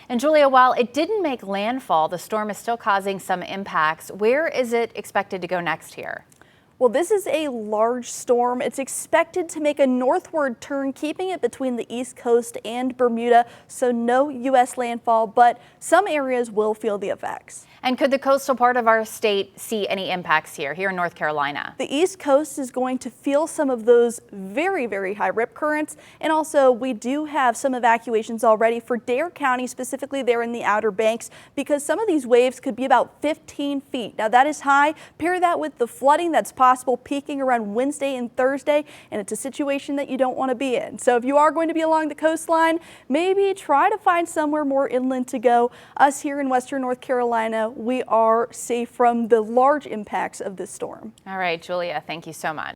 And Julia, while it didn't make landfall, the storm is still causing some impacts. Where is it expected to go next here? Well, this is a large storm. It's expected to make a northward turn, keeping it between the East Coast and Bermuda, so no U.S. landfall, but some areas will feel the effects. And could the coastal part of our state see any impacts here in North Carolina? The East Coast is going to feel some of those very, very high rip currents. And also we do have some evacuations already for Dare County, specifically there in the Outer Banks, because some of these waves could be about 15 feet. Now that is high. Pair that with the flooding that's possible peaking around Wednesday and Thursday, and it's a situation that you don't want to be in. So if you are going to be along the coastline, maybe try to find somewhere more inland to go. Us here in Western North Carolina, we are safe from the large impacts of this storm. All right, Julia, thank you so much.